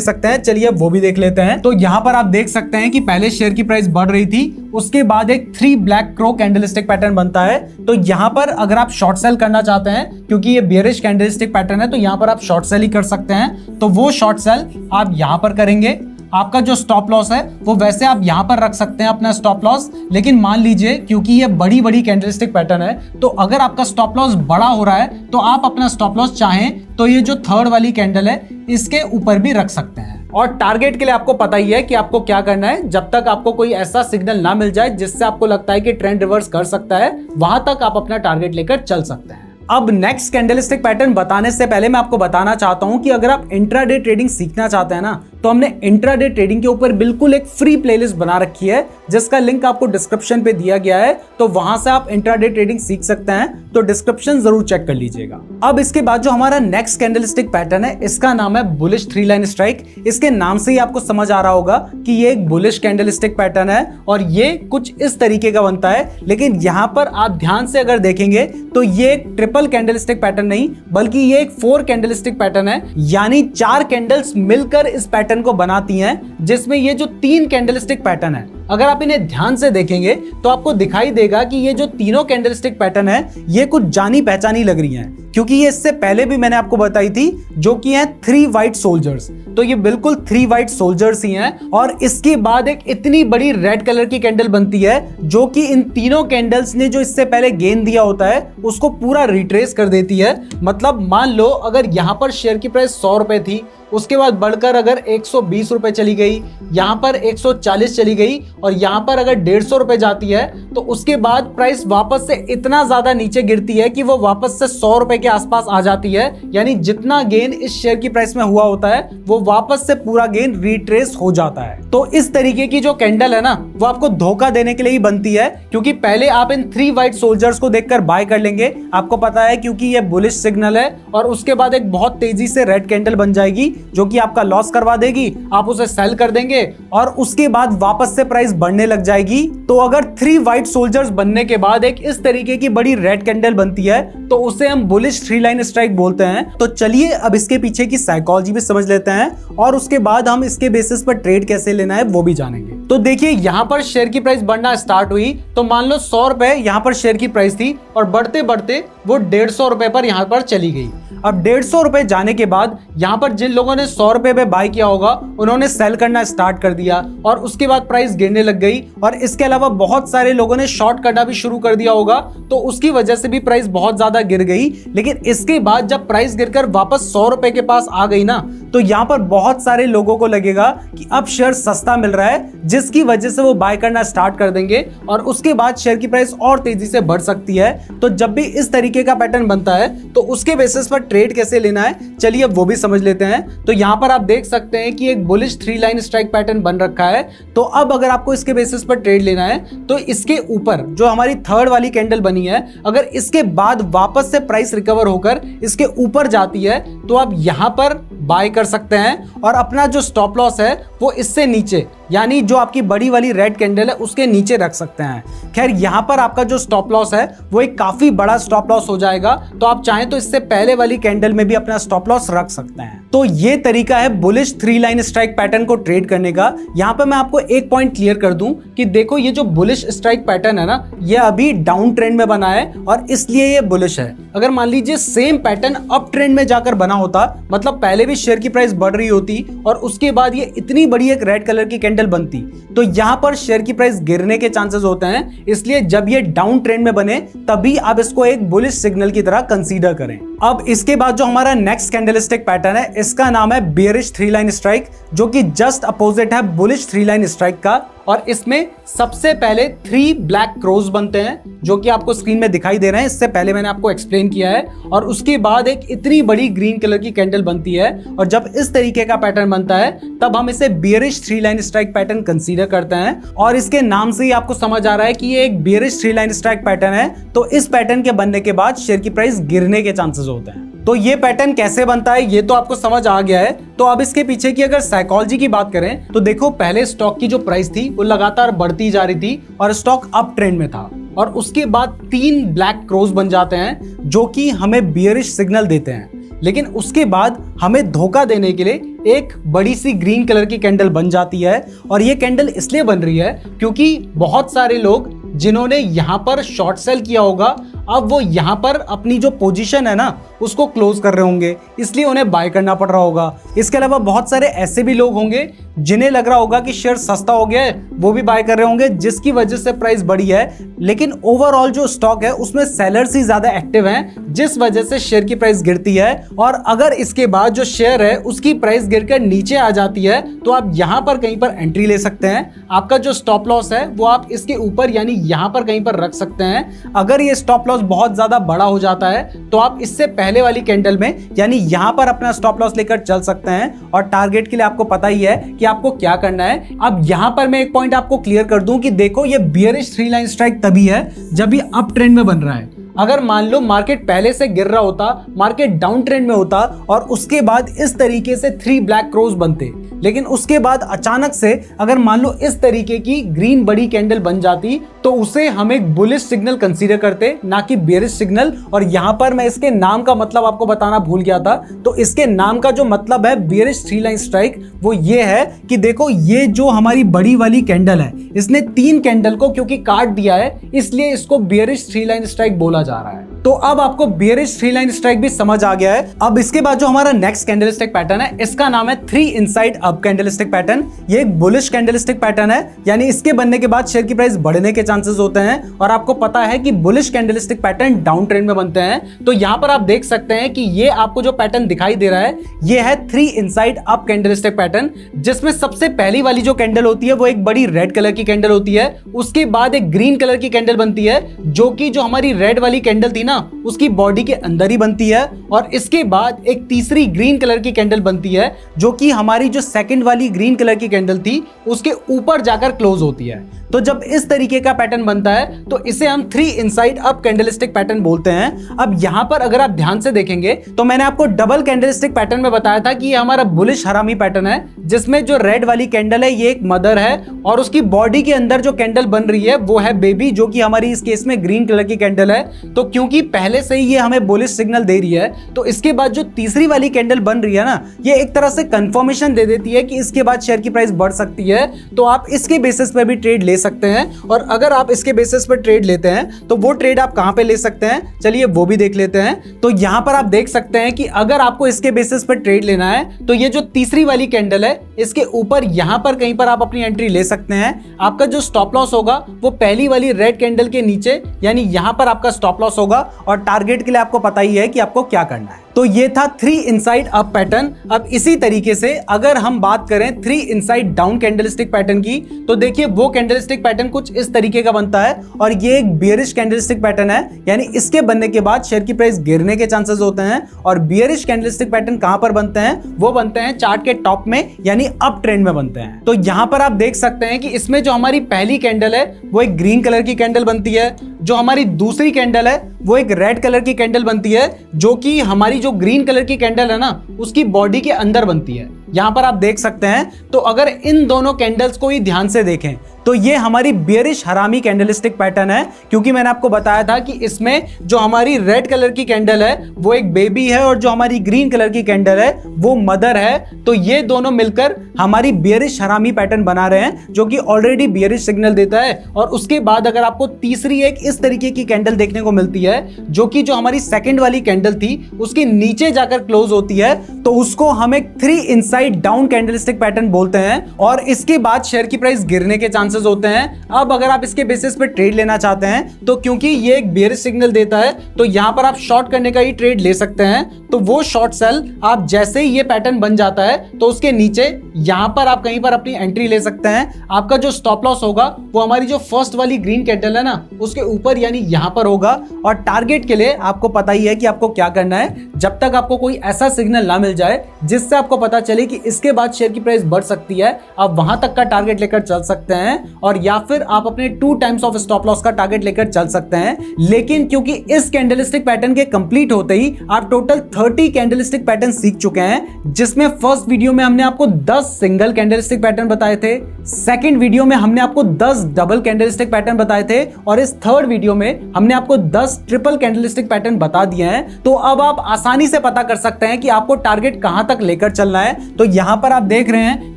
सकते हैं, चलिए वो भी देख लेते हैं। तो यहाँ पर आप देख सकते हैं कि पहले शेयर की प्राइस बढ़ रही थी, उसके बाद एक 3 ब्लैक क्रॉ कैंडलस्टिक पैटर्न बनता है। तो यहाँ पर अगर आप शॉर्ट सेल करना चाहते हैं, क्योंकि ये बेयरिश कैंडलस्टिक पैटर्न है, तो यहाँ पर आप शॉर्ट सेल ही कर सकते हैं। तो वो शॉर्ट सेल आप यहाँ पर करेंगे। आपका जो स्टॉप लॉस है वो वैसे आप यहाँ पर रख सकते हैं अपना स्टॉप लॉस, लेकिन मान लीजिए क्योंकि ये बड़ी बड़ी कैंडलस्टिक पैटर्न है तो अगर आपका स्टॉप लॉस बड़ा हो रहा है तो आप अपना स्टॉप लॉस चाहें तो ये जो थर्ड वाली कैंडल है इसके ऊपर भी रख सकते हैं। और टारगेट के लिए आपको पता ही है कि आपको क्या करना है। जब तक आपको कोई ऐसा सिग्नल ना मिल जाए जिससे आपको लगता है कि ट्रेंड रिवर्स कर सकता है, वहां तक आप अपना टारगेट लेकर चल सकते हैं। अब नेक्स्ट कैंडलस्टिक पैटर्न बताने से पहले मैं आपको बताना चाहता हूं कि अगर आप इंट्राडे ट्रेडिंग सीखना चाहते हैं ना, तो हमने इंट्राडे ट्रेडिंग के ऊपर बिल्कुल एक फ्री प्लेलिस्ट बना रखी है जिसका लिंक आपको डिस्क्रिप्शन पे दिया गया है। तो वहां से आप इंट्राडे ट्रेडिंग सीख सकते हैं, तो डिस्क्रिप्शन जरूर चेक कर लीजिएगा। अब इसके बाद जो हमारा नेक्स्ट कैंडलस्टिक पैटर्न है इसका नाम है बुलिश 3 लाइन स्ट्राइक। इसके नाम से ही आपको समझ आ रहा होगा कि ये एक बुलिश कैंडलस्टिक पैटर्न है और ये कुछ इस तरीके का बनता है। लेकिन यहाँ पर आप ध्यान से अगर देखेंगे तो ये एक ट्रिपल कैंडलस्टिक पैटर्न नहीं बल्कि ये एक 4 कैंडलस्टिक पैटर्न है, यानी 4 कैंडल्स मिलकर इस पैटर्न को बनाती हैं, जिसमें ये जो 3 कैंडलस्टिक पैटर्न है अगर आप इन्हें ध्यान से देखेंगे तो आपको दिखाई देगा कि ये जो तीनों कैंडलस्टिक पैटर्न है ये कुछ जानी पहचानी लग रही हैं, क्योंकि ये इससे पहले भी मैंने आपको बताई थी जो कि हैं 3 व्हाइट सोल्जर्स। तो ये बिल्कुल 3 व्हाइट सोल्जर्स ही हैं। और इसके बाद एक इतनी बड़ी रेड कलर की कैंडल बनती है जो कि इन तीनों कैंडल्स ने जो इससे पहले गेन दिया होता है उसको पूरा रिट्रेस कर देती है। मतलब मान लो अगर यहां पर शेयर की प्राइस 100 रुपए थी, उसके बाद बढ़कर अगर 120 रुपए चली गई, यहां पर 140 चली गई और यहां पर अगर 150 रुपए जाती है, तो उसके बाद प्राइस वापस से इतना ज्यादा नीचे गिरती है कि वो वापस से 100 रुपए के आसपास आ जाती है। यानी जितना गेन इस शेयर की प्राइस में हुआ होता है वो वापस से पूरा गेन रिट्रेस हो जाता है। तो इस तरीके की जो कैंडल है ना वो आपको धोखा देने के लिए ही बनती है, क्योंकि पहले आप इन 3 व्हाइट सोल्जर्स को देखकर बाय कर लेंगे, आपको पता है क्योंकि ये बुलिश सिग्नल है, और उसके बाद एक बहुत तेजी से रेड कैंडल बन जाएगी जो कि आपका लॉस करवा देगी, आप उसे सेल कर देंगे और उसके बाद वापस से प्राइस बढ़ने लग जाएगी। तो अगर 3 व्हाइट सोल्जर्स बनने के बाद एक इस तरीके की बड़ी रेड कैंडल बनती है तो उसे हम बुलिश 3 लाइन स्ट्राइक बोलते हैं। तो चलिए अब इसके पीछे की साइकोलॉजी भी समझ लेते हैं और उसके बाद हम इसके बेसिस पर ट्रेड कैसे लेना है वो भी जानेंगे। तो देखिए यहां पर शेयर की प्राइस बढ़ना स्टार्ट हुई, तो मान लो 100 रुपए यहां पर शेयर की प्राइस थी और बढ़ते बढ़ते वो 150 रुपए पर यहां पर चली गई। अब 150 रुपए जाने के बाद यहां पर जिन लोगों ने 100 रुपए पे बाय किया होगा उन्होंने सेल करना स्टार्ट कर दिया और उसके बाद प्राइस गिरने लग गई। और इसके अलावा बहुत सारे लोगों ने शॉर्ट करना भी शुरू कर दिया होगा, तो उसकी वजह से भी प्राइस बहुत ज्यादा गिर गई। लेकिन इसके बाद जब प्राइस गिरकर वापस 100 रुपए के पास आ गई ना, तो यहां पर बहुत सारे लोगों को लगेगा कि अब शेयर सस्ता मिल रहा है, जिसकी वजह से वो बाय करना स्टार्ट कर देंगे और उसके बाद शेयर की प्राइस और तेजी से बढ़ सकती है। तो जब भी इस तरीके का पैटर्न बनता है तो उसके बेसिस पर ट्रेड कैसे लेना है, चलिए वो भी समझ लेते हैं। तो यहां पर आप देख सकते हैं कि एक बुलिश 3 लाइन स्ट्राइक पैटर्न बन रखा है। तो अब अगर आपको इसके बेसिस पर ट्रेड लेना है तो इसके ऊपर जो हमारी थर्ड वाली कैंडल बनी है, अगर इसके बाद वापस से प्राइस रिकवर होकर इसके ऊपर जाती है तो आप यहां पर बाय कर सकते हैं और अपना जो स्टॉप लॉस है वो इससे नीचे, यानी जो आपकी बड़ी वाली रेड कैंडल है उसके नीचे रख सकते हैं। खैर यहाँ पर आपका जो स्टॉप लॉस है वो एक काफी बड़ा स्टॉप लॉस हो जाएगा, तो आप चाहें तो इससे पहले वाली कैंडल में भी अपना स्टॉप लॉस रख सकते हैं। तो ये तरीका है बुलिश 3 लाइन स्ट्राइक पैटर्न को ट्रेड करने का। यहाँ पे मैं आपको एक पॉइंट क्लियर कर दूं कि देखो ये जो बुलिश स्ट्राइक पैटर्न है ना, ये अभी डाउन ट्रेंड में बना है और इसलिए ये बुलिश है। अगर मान लीजिए सेम पैटर्न अप ट्रेंड में जाकर बना होता, मतलब पहले भी शेयर की प्राइस बढ़ रही होती और उसके बाद ये इतनी बड़ी एक रेड कलर की कैंडल बनती, तो यहां पर शेयर की प्राइस गिरने के चांसेस होते हैं। इसलिए जब ये डाउन ट्रेंड में बने तभी आप इसको एक बुलिश सिग्नल की तरह कंसीडर करें। अब इसके बाद जो हमारा नेक्स्ट कैंडलस्टिक पैटर्न है इसका नाम है बेयरिश 3 लाइन स्ट्राइक, जो कि जस्ट अपोजिट है बुलिश 3 लाइन स्ट्राइक का। और इसमें सबसे पहले 3 ब्लैक क्रोज बनते हैं जो कि आपको स्क्रीन में दिखाई दे रहे हैं, इससे पहले मैंने आपको एक्सप्लेन किया है। और उसके बाद एक इतनी बड़ी ग्रीन कलर की कैंडल बनती है और जब इस तरीके का पैटर्न बनता है तब हम इसे bearish 3 line strike pattern consider करते हैं। और इसके नाम से ही आपको समझ आ रहा है कि ये एक बेयरिश 3 लाइन स्ट्राइक पैटर्न है, तो इस पैटर्न के बनने के बाद शेयर की प्राइस गिरने के चांसेस होते हैं। तो ये पैटर्न कैसे बनता है ये तो आपको समझ आ गया है। तो अब इसके पीछे की अगर साइकोलॉजी की बात करें तो देखो, पहले स्टॉक की जो प्राइस थी वो लगातार बढ़ती जा रही थी और स्टॉक अप ट्रेंड में था, और उसके बाद 3 ब्लैक क्रोज बन जाते हैं जो कि हमें बियरिश सिग्नल देते हैं। लेकिन उसके बाद हमें धोखा देने के लिए एक बड़ी सी ग्रीन कलर की कैंडल बन जाती है, और ये कैंडल इसलिए बन रही है क्योंकि बहुत सारे लोग जिन्होंने यहां पर शॉर्ट सेल किया होगा, अब वो यहां पर अपनी जो पोजीशन है ना उसको क्लोज कर रहे होंगे, इसलिए उन्हें बाय करना पड़ रहा होगा। इसके अलावा बहुत सारे ऐसे भी लोग होंगे जिन्हें लग रहा होगा कि शेयर सस्ता हो गया है, वो भी बाय कर रहे होंगे, जिसकी वजह से प्राइस बढ़ी है। लेकिन ओवरऑल जो स्टॉक है उसमें सेलर्स ही ज्यादा एक्टिव हैं, जिस वजह से शेयर की प्राइस गिरती है। और अगर इसके बाद जो शेयर है उसकी प्राइस गिरकर नीचे आ जाती है तो आप यहां पर कहीं पर एंट्री ले सकते हैं। आपका जो स्टॉप लॉस है वो आप इसके ऊपर यानी यहां पर कहीं पर रख सकते हैं। अगर ये स्टॉप लॉस बहुत ज्यादा बड़ा हो जाता है तो आप इससे पहले वाली कैंडल में यानी यहां पर अपना स्टॉप लॉस लेकर चल सकते हैं, और टारगेट के लिए आपको पता ही है कि आपको क्या करना है। अब यहां पर मैं एक पॉइंट आपको क्लियर कर दूं कि देखो, ये बियरिश 3 लाइन स्ट्राइक तभी है जब ये अप ट्रेंड में बन रहा है। अगर मान लो मार्केट पहले से गिर रहा होता, मार्केट डाउन ट्रेंड में होता और उसके बाद इस तरीके से 3 ब्लैक क्रोज बनते, लेकिन उसके बाद अचानक से अगर मान लो इस तरीके की ग्रीन बड़ी कैंडल बन जाती, तो उसे हम एक बुलिश सिग्नल कंसीडर करते, ना कि बेयरिश सिग्नल। और यहां पर मैं इसके नाम का मतलब आपको बताना भूल गया था। तो इसके नाम का जो मतलब है बेयरिश 3 लाइन स्ट्राइक, वो ये है कि देखो, ये जो हमारी बड़ी वाली कैंडल है इसने 3 कैंडल को क्योंकि काट दिया है, इसलिए इसको बेयरिश 3 लाइन स्ट्राइक बोला जा रहा है। तो अब आपको बेयरिश 3 लाइन स्ट्राइक भी समझ आ गया है। अब इसके बाद जो हमारा नेक्स्ट कैंडलस्टिक पैटर्न है इसका नाम है 3 इनसाइड अप कैंडलस्टिक पैटर्न। ये एक बुलिश कैंडलस्टिक पैटर्न है, यानी इसके बनने के बाद शेयर की प्राइस बढ़ने के चांसेस होते हैं। और आपको पता है कि bullish candlestick pattern down trend में बनते हैं। तो यहां पर आप देख सकते हैं कि ये आपको जो पैटर्न दिखाई दे रहा है ये है 3 इनसाइड अप कैंडलस्टिक पैटर्न, जिसमें सबसे पहली वाली जो कैंडल होती है वो एक बड़ी रेड कलर की कैंडल होती है। उसके बाद एक ग्रीन कलर की कैंडल बनती है जो कि जो हमारी रेड वाली कैंडल थी ना उसकी बॉडी के अंदर ही बनती है। और इसके बाद एक तीसरी ग्रीन कलर की कैंडल बनती है जो कि हमारी जो सेकंड वाली ग्रीन कलर की कैंडल थी उसके ऊपर जाकर क्लोज होती है। तो जब इस तरीके का पैटर्न बनता है तो इसे हम 3 इनसाइड अप कैंडलस्टिक पैटर्न बोलते हैं। अब यहां पर अगर आप ध्यान से देखेंगे तो मैंने आपको डबल कैंडलस्टिक पैटर्न में बताया था कि ये हमारा बुलिश हरामी पैटर्न है, जिसमें जो रेड वाली कैंडल है ये एक मदर है और उसकी बॉडी के अंदर जो कैंडल बन रही है वो है बेबी, जो कि हमारी इस केस में ग्रीन कलर की कैंडल है। तो क्योंकि पहले से ही ये हमें बुलिश सिग्नल दे रही है, तो इसके बाद जो तीसरी वाली कैंडल बन रही है ना, ये एक तरह से कंफर्मेशन दे देती है कि इसके बाद शेयर की प्राइस बढ़ सकती है। तो आप इसके बेसिस पर भी ट्रेड ले सकते हैं। और अगर आप इसके बेसिस पर ट्रेड लेते हैं तो वो ट्रेड आप कहां पे ले सकते हैं, चलिए वो भी देख लेते हैं। तो यहां पर आप देख सकते हैं कि अगर आपको इसके बेसिस पर ट्रेड लेना है तो ये जो तीसरी वाली कैंडल है इसके ऊपर यहां पर कहीं पर आप अपनी एंट्री ले सकते हैं। आपका जो स्टॉप लॉस होगा वो पहली वाली रेड कैंडल के नीचे यानी यहां पर आपका स्टॉप लॉस होगा, और टारगेट के लिए आपको पता ही है कि आपको क्या करना है। तो ये था 3 इनसाइड अप पैटर्न। अब इसी तरीके से अगर हम बात करें 3 इनसाइड डाउन कैंडलस्टिक पैटर्न की, तो देखिए वो कैंडलस्टिक पैटर्न कुछ इस तरीके का बनता है और ये एक बियरिश कैंडलस्टिक पैटर्न है, यानी इसके बनने के बाद शेयर की प्राइस गिरने के चांसेस होते हैं। और बियरिश कैंडलस्टिक पैटर्न कहां पर बनते हैं, वो बनते हैं चार्ट के टॉप में यानी अप ट्रेंड में बनते हैं। तो यहां पर आप देख सकते हैं कि इसमें जो हमारी पहली कैंडल है वो एक ग्रीन कलर की कैंडल बनती है, जो हमारी दूसरी कैंडल है वो एक रेड कलर की कैंडल बनती है, जो कि हमारी जो ग्रीन कलर की कैंडल है ना उसकी बॉडी के अंदर बनती है। यहां पर आप देख सकते हैं। तो अगर इन दोनों कैंडल्स को ही ध्यान से देखें तो ये हमारी बियरिश हरामी कैंडलस्टिक पैटर्न है, क्योंकि मैंने आपको बताया था कि इसमें जो हमारी रेड कलर की कैंडल है वो एक बेबी है और जो हमारी ग्रीन कलर की कैंडल है वो मदर है। तो ये दोनों मिलकर हमारी बियरिश हरामी पैटर्न बना रहे हैं, जो कि ऑलरेडी बियरिश सिग्नल देता है। और उसके बाद अगर आपको तीसरी एक इस तरीके की कैंडल देखने को मिलती है, जो कि जो हमारी सेकंड वाली कैंडल थी उसके नीचे जाकर क्लोज होती है, तो उसको हम एक 3 इनसाइड डाउन कैंडलस्टिक पैटर्न बोलते हैं। और इसके बाद शेयर की प्राइस गिरने के चांसेस होते हैं। अब अगर आप इसके बेसिस पे ट्रेड लेना चाहते हैं तो क्योंकि ये एक बेयरिश सिग्नल देता है तो यहां पर आप शॉर्ट करने का ही ट्रेड ले सकते हैं। तो वो शॉर्ट सेल आप जैसे ही ये पैटर्न बन जाता है तो उसके नीचे यहां पर आप कहीं पर अपनी एंट्री ले सकते हैं। आपका जो स्टॉप लॉस होगा वो हमारी जो फर्स्ट वाली ग्रीन कैंडल है ना उसके ऊपर यानी यहां पर होगा। और टारगेट के लिए आपको पता ही है कि आपको क्या करना है। जब तक आपको कोई ऐसा सिग्नल ना मिल जाए जिससे आपको पता चले कि इसके बाद शेयर की प्राइस बढ़ सकती है, आप वहां तक का टारगेट लेकर चल सकते हैं। और या फिर आप अपने 2 टाइम्स ऑफ स्टॉप लॉस का टारगेट लेकर चल सकते हैं। लेकिन क्योंकि इस कैंडलस्टिक पैटर्न के कंप्लीट होते ही आप टोटल 30 कैंडलस्टिक पैटर्न सीख चुके हैं, जिसमें फर्स्ट वीडियो में हमने आपको 10 सिंगल कैंडलस्टिक पैटर्न बताए थे, सेकंड वीडियो में हमने आपको 10 डबल कैंडलस्टिक पैटर्न बताए थे, और इस थर्ड वीडियो में हमने आपको 10 ट्रिपल कैंडलस्टिक पैटर्न बता दिए हैं। तो अब आप आसानी से पता कर सकते हैं कि आपको टारगेट कहां तक लेकर चलना है। तो यहां पर आप देख रहे हैं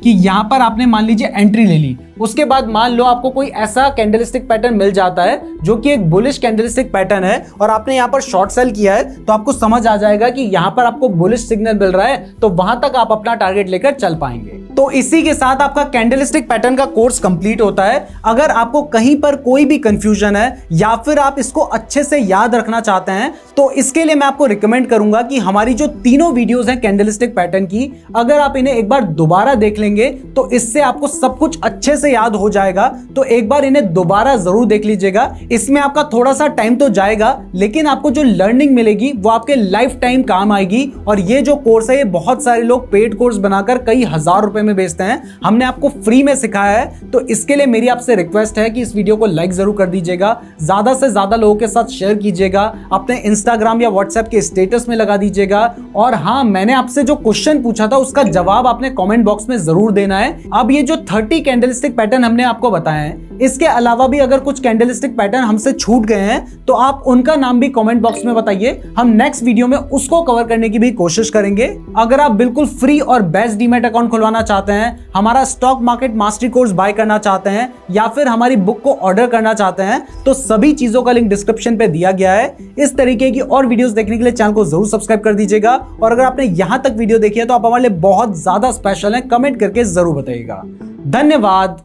कि यहां पर आपने मान लीजिए एंट्री ले ली, उसके बाद मान लो आपको कोई ऐसा कैंडलस्टिक पैटर्न मिल जाता है जो कि एक बुलिश कैंडलस्टिक पैटर्न है और आपने यहां पर शॉर्ट सेल किया है, तो आपको समझ आ जाएगा कि यहां पर आपको बुलिश सिग्नल मिल रहा है, तो वहां तक आप अपना टारगेट लेकर चल पाएंगे। तो इसी के साथ आपका कैंडलस्टिक पैटर्न का कोर्स कंप्लीट होता है। अगर आपको कहीं पर कोई भी कंफ्यूजन है या फिर आप इसको अच्छे से याद रखना चाहते हैं तो इसके लिए मैं आपको रिकमेंड करूंगा कि हमारी जो तीनों वीडियोस हैं कैंडलस्टिक पैटर्न की, अगर आप इन्हें एक बार दोबारा देख लेंगे तो इससे आपको सब कुछ अच्छे से याद हो जाएगा। तो एक बार इन्हें दोबारा जरूर देख लीजिएगा। इसमें आपका थोड़ा सा टाइम तो जाएगा, लेकिन आपको जो लर्निंग मिलेगी वो आपके लाइफ टाइम काम आएगी। और ये जो कोर्स है ये बहुत सारे लोग पेड कोर्स बनाकर कई हजार रुपए में बेचते हैं, हमने आपको फ्री में सिखाया है। तो इसके लिए मेरी आपसे रिक्वेस्ट है कि इस वीडियो को लाइक जरूर कर दीजिएगा, ज्यादा से ज्यादा लोगों के साथ शेयर कीजिएगा, अपने इंस्टाग्राम या व्हाट्सएप के स्टेटस में लगा दीजिएगा। और हाँ, मैंने आपसे जो क्वेश्चन पूछा था उसका जवाब आपने कमेंट बॉक्स में जरूर देना है। अब ये जो 30 कैंडलस्टिक पैटर्न हमने आपको बताया है, इसके अलावा भी अगर कुछ कैंडलस्टिक पैटर्न हमसे छूट गए हैं तो आप उनका नाम भी कमेंट बॉक्स में बताइए, हम नेक्स्ट वीडियो में उसको कवर करने की भी कोशिश करेंगे। अगर आप बिल्कुल फ्री और बेस्ट डीमैट अकाउंट खुलवाना चाहते हैं, हमारा stock market mastery course buy करना चाहते हैं या फिर हमारी बुक को ऑर्डर करना चाहते हैं, तो सभी चीजों का लिंक डिस्क्रिप्शन पे दिया गया है। इस तरीके की और वीडियोस देखने के लिए चैनल को जरूर सब्सक्राइब कर दीजिएगा। और अगर आपने यहां तक वीडियो देखी है तो आप हमारे लिए बहुत ज्यादा स्पेशल हैं, कमेंट करके जरूर बताइएगा। धन्यवाद।